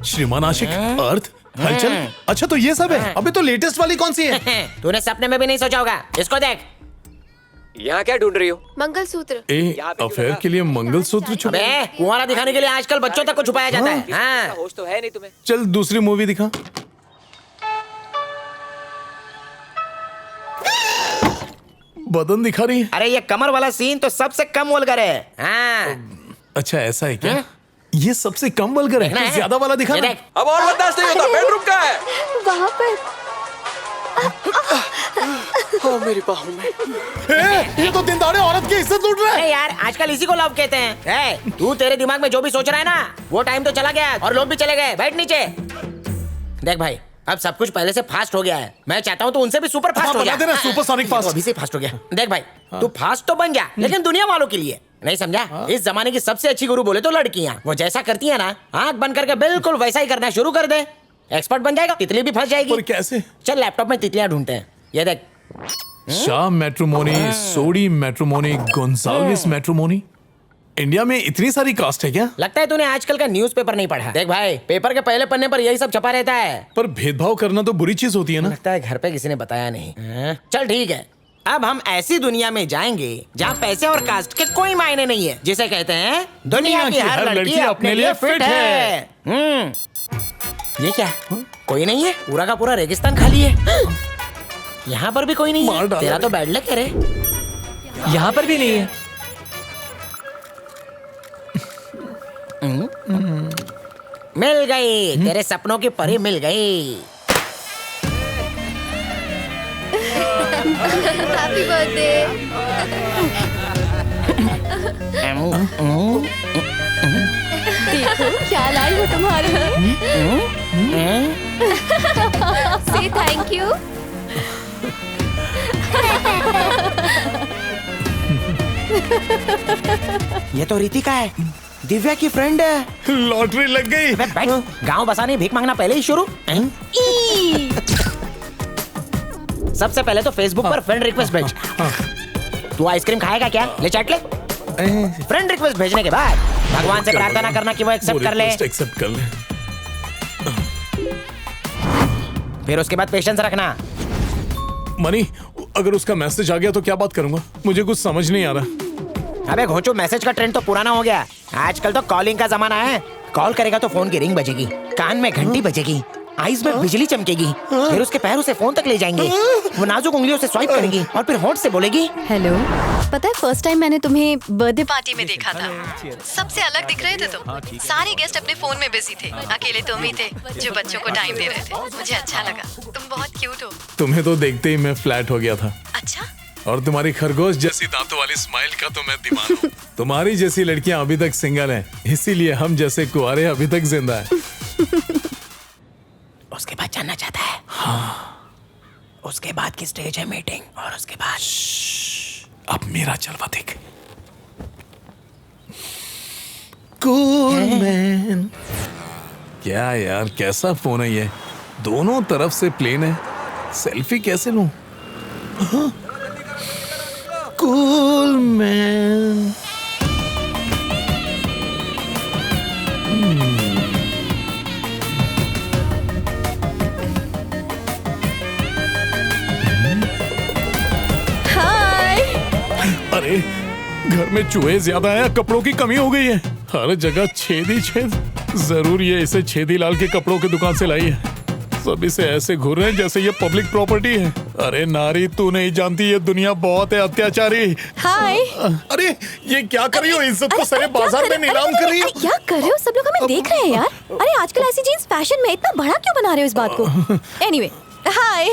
श्रीमान आशिक, अर्थ, हलचल। अच्छा तो ये सब है। अबे तो लेटेस्ट वाली कौन सी है? तूने सपने में भी नहीं सोचा होगा। इसको देख। यहाँ क्या ढूंढ रही हो? मंगलसूत्र। अफेयर के लिए मंगलसूत्र छुपा? अबे कुंवारा दिखाने के लिए आजकल बच्चों तक को छुपाया जाता है। हाँ। होश तो है नहीं तुम्हें। चल दूसरी मूवी दिखा। बदन दिखा रही है। अरे ये कमर वाला सीन तो सबसे कम वल्गर है। हाँ। अच्छा ऐसा है क्या? ये सबसे कम वल्गर है। तो ज्यादा वाला दिखा ना। अब और बर्दाश्त नहीं होता। बेडरूम का है वहाँ पर। ओ मेरी बाहों में। ये तो दिन दहाड़े औरत की इज्जत लूट रहा है। अरे यार आजकल इसी को लव कहते हैं। तू तेरे दिमाग में जो भी सोच रहा है ना, वो टाइम तो चला गया और लोग भी चले गए। बैठ नीचे। देख भाई, अब सब कुछ पहले से फास्ट हो गया है। मैं चाहता हूँ तू उनसे भी सुपर फास्ट हो जा। Supersonic fast. अभी से फास्ट हो गया। देख भाई, तू फास्ट तो बन जा, लेकिन दुनिया वालों के लिए नहीं, समझा? इस जमाने की सबसे अच्छी गुरु बोले तो लड़कियां। वो जैसा करती है ना, आंख बंद करके बिल्कुल वैसा ही करना शुरू कर दे। एक्सपर्ट बन जाएगा, तितली भी फंस जाएगी। पर कैसे? चल लैपटॉप में तितलियां ढूंढते हैं। ये देख। शाह मैट्रिमोनी, सोडी मैट्रिमोनी, गोंसाल्विस मैट्रिमोनी। इंडिया में इतनी सारी कास्ट है क्या? लगता है तूने आजकल का न्यूज़पेपर नहीं पढ़ा। देख भाई, पेपर के पहले पन्ने पर यही सब छपा रहता है। पर भेदभाव करना तो बुरी चीज होती है ना। लगता है घर पे किसी ने बताया नहीं। चल ठीक है, अब हम ऐसी दुनिया में जाएंगे जहाँ पैसे और कास्ट के कोई मायने नहीं है, जिसे कहते हैं दुनिया की हर लड़की अपने लिए फिट है। ये क्या? कोई नहीं है, पूरा का पूरा रेगिस्तान खाली है। यहाँ पर भी कोई नहीं है। तेरा तो बैड लक है रे। यहाँ पर भी नहीं है। मिल गई, तेरे सपनों की परी मिल गई। Happy birthday. देखो क्या लाई हो तुम्हारे लिए। से थैंक यू। ये तो रितिका है, दिव्या की फ्रेंड है। लॉटरी लग गई। गांव बसाने भीख मांगना पहले ही शुरू। सबसे पहले तो फेसबुक पर फ्रेंड रिक्वेस्ट भेज। तू आइसक्रीम खाएगा क्या? ले चाट ले। फ्रेंड रिक्वेस्ट भेजने के बाद भगवान से प्रार्थना करना कि वो एक्सेप्ट कर ले। एक्सेप्ट कर ले। फिर उसके बाद पेशेंस रखना। मनी, अगर उसका मैसेज आ गया तो क्या बात करूंगा? मुझे कुछ समझ नहीं आ रहा। अबे घोंचू, मैसेज का ट्रेंड तो पुराना हो गया। आजकल तो कॉलिंग का जमाना है। कॉल करेगा तो फोन की रिंग बजेगी, कान में घंटी बजेगी, आईज में बिजली चमकेगी, फिर उसके पैर उसे फोन तक ले जाएंगे। वो नाजुक उंगलियों से स्वाइप करेंगी और फिर होंठ से बोलेगी हेलो। पता है फर्स्ट टाइम मैंने तुम्हें बर्थडे पार्टी में देखा था। सबसे अलग दिख रहे थे तुम। सारे गेस्ट अपने फोन में बिजी थे, अकेले तुम ही थे जो बच्चों को टाइम दे रहे थे। मुझे अच्छा लगा, तुम बहुत क्यूट हो। तुम्हें तो देखते ही मैं फ्लैट हो गया था। अच्छा? और तुम्हारी खरगोश जैसी दांतों वाली स्माइल का तो मैं दीवाना हूँ। तुम्हारी जैसी लड़कियां अभी तक सिंगल हैं, इसीलिए हम जैसे कुंवारे अभी तक जिंदा हैं। उसके बाद जानना चाहता है? हाँ। उसके बाद की स्टेज है मीटिंग, और उसके बाद अब मेरा जलवा देख। Cool man. क्या यार, कैसा फोन है ये? दोनों तरफ से प्लेन है। सेल्फी कैसे लूं? Cool man. अरे घर में चूहे ज्यादा है, कपड़ों की कमी हो गई है। हर जगह छेद ही छेद। जरूर ये इसे छेदी लाल के कपड़ों की दुकान से लाई है। सब इसे ऐसे घूर रहे हैं जैसे ये पब्लिक प्रॉपर्टी है। अरे नारी, तू नहीं जानती ये दुनिया बहुत है अत्याचारी। हाय। अरे ये क्या कर रही हो? इज्जत को सारे बाजार में नीलाम कर रही हो। क्या कर रहे हो? सब लोग हमें देख रहे हैं यार। अरे आजकल ऐसी जीन्स फैशन में, इतना बड़ा क्यों बना रहे हो इस बात को? एनीवे, हाय।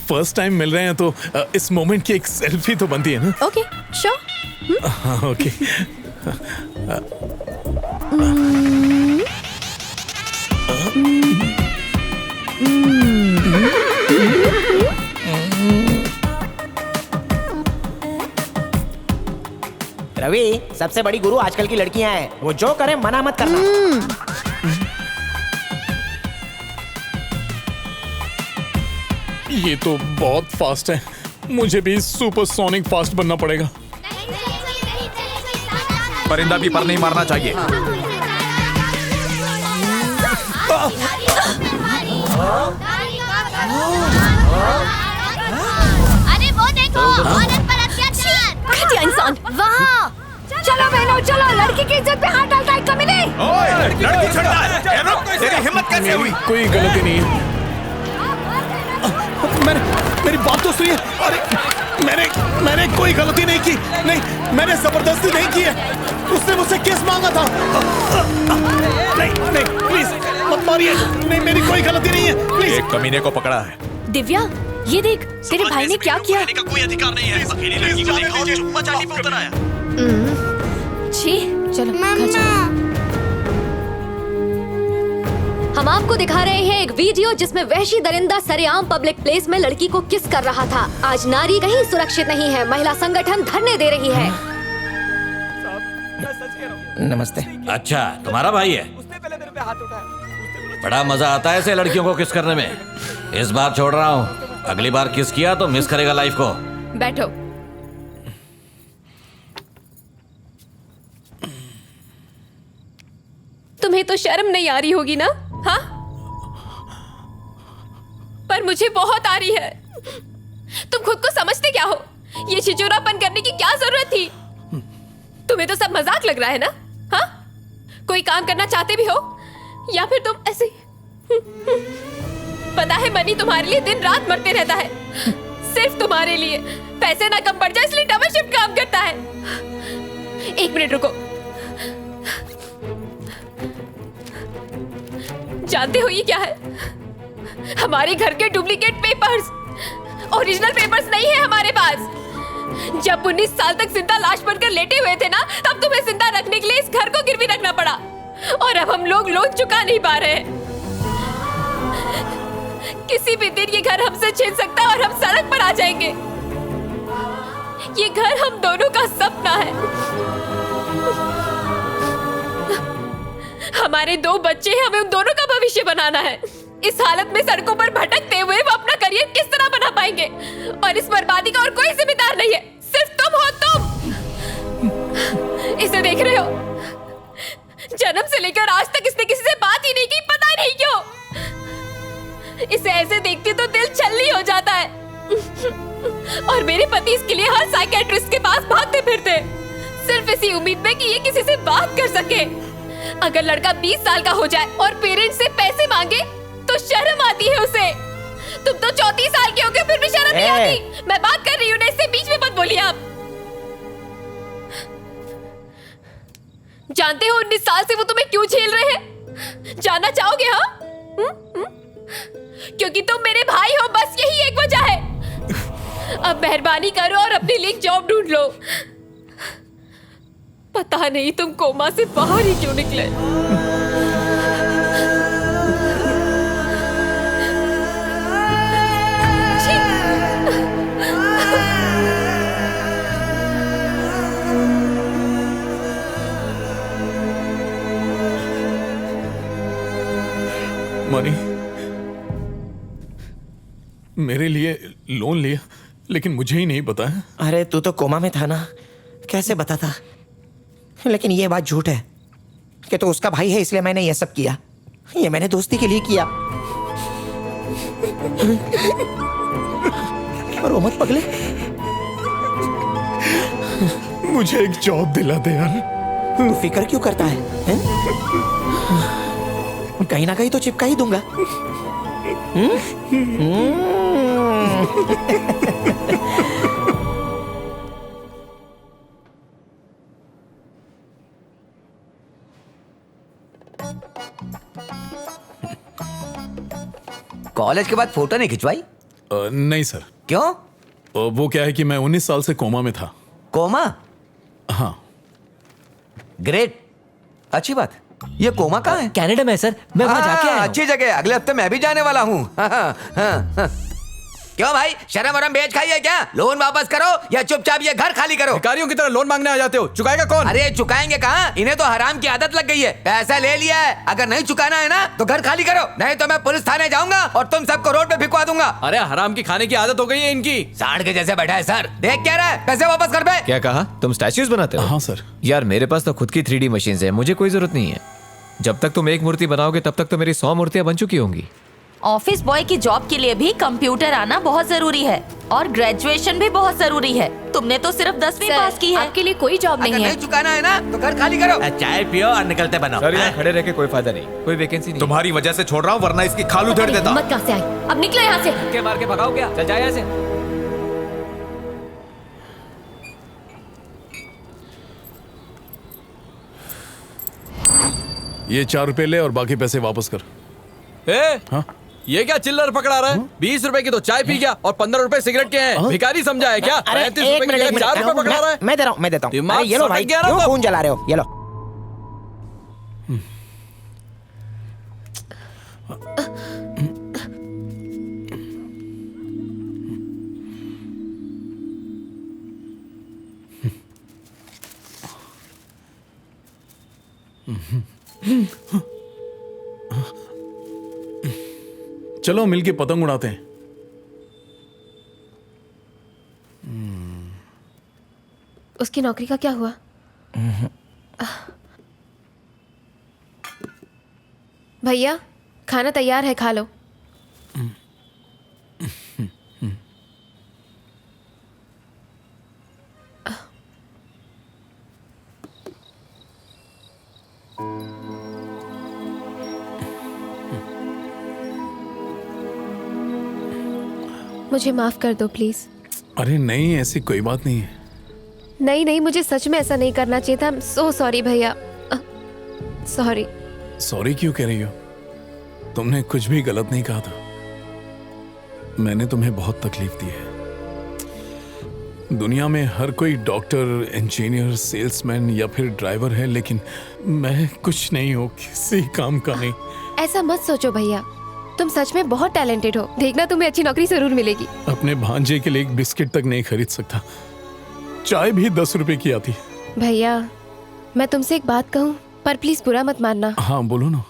फर्स्ट टाइम मिल रहे हैं तो इस मोमेंट की एक सेल्फी तो बनती है ना? Okay, sure. हाँ ओके। रवि, सबसे बड़ी गुरु आजकल की लड़कियां हैं। वो जो करे मना मत करना। ये तो बहुत फास्ट है। मुझे भी सुपरसोनिक फास्ट बनना पड़ेगा। परिंदा भी पर नहीं मारना चाहिए। अरे वो देखो, औरत पर अत्याचार। घटिया इंसान। वहाँ चलो बहनों चलो, लड़की की इज्जत पे हाथ डालता है कमीने। ओए, लड़की छड़ता है। तेरी हिम्मत कैसे हुई? कोई गलती नहीं है। मेरी बात तो सुनिए। अरे मैंने कोई गलती नहीं की। नहीं, मैंने जबरदस्ती नहीं की है। उसने मुझसे किस मांगा था। नहीं प्लीज मत मारिए। नहीं, मेरी कोई गलती नहीं है, प्लीज। एक कमीने को पकड़ा है। दिव्या, ये देख तेरे भाई ने क्या किया। का कोई अधिकार नहीं है। अकेली लड़की को देखा और चुम्मा चाटी पे उतर आया। छी, चलो घर चलो। हम आपको दिखा रहे हैं एक वीडियो जिसमें वहशी दरिंदा सरेआम पब्लिक प्लेस में लड़की को किस कर रहा था। आज नारी कहीं सुरक्षित नहीं है। महिला संगठन धरने दे रही है। नमस्ते। अच्छा, तुम्हारा भाई है? बड़ा मजा आता है ऐसे लड़कियों को किस करने में। इस बार छोड़ रहा हूँ, अगली बार किस किया तो मिस करेगा लाइफ को। बैठो। तुम्हें तो शर्म नहीं आ रही होगी ना? हाँ, पर मुझे बहुत आ रही है। तुम खुद को समझते क्या हो? ये छिचोरापन करने की क्या जरूरत थी? तुम्हें तो सब मजाक लग रहा है ना? हाँ, कोई काम करना चाहते भी हो या फिर तुम ऐसे? पता है मनी तुम्हारे लिए दिन रात मरते रहता है, सिर्फ तुम्हारे लिए। पैसे ना कम पड़ जाए इसलिए डबल शिफ्ट काम करता है। एक मिनट रुको। जानते हो ये क्या है? हमारे घर के डुप्लीकेट पेपर्स। ओरिजिनल पेपर्स नहीं है हमारे पास। जब 19 साल तक जिंदा लाश बनकर लेटे हुए थे ना, तब तुम्हें जिंदा रखने के लिए इस घर को गिरवी रखना पड़ा। और अब हम लोग लोन चुका नहीं पा रहे हैं। किसी भी दिन ये घर हमसे छीन सकता है और हम सड़क पर आ जाएंगे। ये घर हम दोनों का सपना है। हमारे 2 बच्चे हैं, हमें उन दोनों का भविष्य बनाना है। इस हालत में सड़कों पर भटकते हुए वो अपना करियर किस तरह बना पाएंगे? और इस बर्बादी का और कोई जिम्मेदार नहीं है, सिर्फ तुम हो। तुम इसे देख रहे हो? जन्म से लेकर आज तक इसने किसी से बात ही नहीं की, पता नहीं क्यों। इसे ऐसे देखते तो दिल छलनी हो जाता है। और मेरे पति इसके लिए हर साइकियाट्रिस्ट के पास भागते फिरते, सिर्फ इसी उम्मीद में कि ये किसी से बात कर सके। अगर लड़का 20 साल का हो जाए और पेरेंट्स से पैसे मांगे तो शर्म आती है उसे। तुम तो 34 साल के हो गए फिर भी शर्म नहीं आती। मैं बात कर रही हूँ ना, इससे बीच में मत बोलिए आप। जानते हो 19 साल से वो तुम्हें क्यों झेल रहे हैं? जानना चाहोगे? हाँ, क्योंकि तुम मेरे भाई हो, बस यही एक वजह है। अब मेहरबानी करो और अपने लिए जॉब ढूंढ लो। पता नहीं तुम कोमा से बाहर ही क्यों निकले। मनी, मेरे लिए लोन लिया, लेकिन मुझे ही नहीं पता है। अरे तू तो कोमा में था ना, कैसे बता था? लेकिन ये बात झूठ है कि तो उसका भाई है इसलिए मैंने ये सब किया। ये मैंने दोस्ती के लिए किया। और वो मत पगले, मुझे एक जॉब दिला दे यार। तू फिक्र क्यों करता है? कहीं ना कहीं तो चिपका ही दूंगा। कॉलेज के बाद फोटो नहीं खिंचवाई? नहीं सर। क्यों? वो क्या है कि मैं 19 साल से कोमा में था। कोमा? हाँ। ग्रेट, अच्छी बात। ये कोमा कहाँ है? कनाडा में सर, मैं वहां जाके आया हूं। अच्छी जगह, अगले हफ्ते मैं भी जाने वाला हूँ। क्यों भाई, शर्म वरम बेच खाई है क्या? लोन वापस करो या चुपचाप ये घर खाली करो। भिखारियों की तरह लोन मांगने आ जाते हो, चुकाएगा कौन? अरे चुकाएंगे कहाँ, इन्हें तो हराम की आदत लग गई है। पैसा ले लिया है, अगर नहीं चुकाना है ना तो घर खाली करो, नहीं तो मैं पुलिस थाने जाऊंगा और तुम सबको रोड पे भिखवा दूंगा। अरे हराम की खाने की आदत हो गई है इनकी। सांड के जैसे बैठा है सर, देख क्या रहा है, पैसे वापस कर बे। क्या कहा? तुम स्टैच्यूज बनाते हो? हाँ सर। यार मेरे पास तो खुद की 3D मशीन है, मुझे कोई जरूरत नहीं है। जब तक तुम एक मूर्ति बनाओगे तब तक तो मेरी 100 मूर्तियां बन चुकी होंगी। ऑफिस बॉय की जॉब के लिए भी कंप्यूटर आना बहुत जरूरी है और ग्रेजुएशन भी बहुत जरूरी है। तुमने तो सिर्फ 10वीं पास की है। आपके लिए कोई जॉब अगर नहीं है। नहीं चुकाना है ना तो घर खाली करो। चाय पियो और निकलते बनो। सर यहाँ खड़े रह के कोई फायदा नहीं, कोई वैकेंसी नहीं। तुम्हारी वजह से छोड़ रहा हूँ, वरना इसकी खाल उधेड़ देता। हिम्मत कहाँ से आई? अब निकलो यहाँ से। के मार के भगाओ क्या? चल जाए यहाँ से। ये 4 रुपए ले और बाकी पैसे वापस कर। ए? हाँ? ये क्या चिल्लर पकड़ा रहा है? 20 रुपए की तो चाय पी गया और 15 रुपए सिगरेट के हैं। भिखारी समझा है क्या? अरे 35 एक रुपए के मिनट, लिए एक 4 रुपए पकड़ा रहा है। मैं दे रहा हूँ, मैं देता हूँ। दिमाग अरे ये लो सटक भाई, गया ना क्यों तब? फोन चला रहे हो? ये लो। चलो मिलके पतंग उड़ाते हैं। उसकी नौकरी का क्या हुआ? भैया खाना तैयार है, खा लो। मुझे माफ कर दो प्लीज। अरे नहीं, ऐसी कोई बात नहीं है। नहीं नहीं, मुझे सच में ऐसा नहीं करना चाहिए था। सो सॉरी भैया, सॉरी। सॉरी क्यों कह रही हो? तुमने कुछ भी गलत नहीं कहा था। मैंने तुम्हें बहुत तकलीफ दी है। दुनिया में हर कोई डॉक्टर, इंजीनियर, सेल्समैन या फिर ड्राइवर है, लेकिन मैं कुछ नहीं हूँ, किसी काम का नहीं। ऐसा मत सोचो भैया, तुम सच में बहुत टैलेंटेड हो। देखना तुम्हें अच्छी नौकरी जरूर मिलेगी। अपने भांजे के लिए एक बिस्किट तक नहीं खरीद सकता, चाय भी 10 रुपए की आती है। भैया मैं तुमसे एक बात कहूँ, पर प्लीज बुरा मत मानना। हाँ बोलो ना।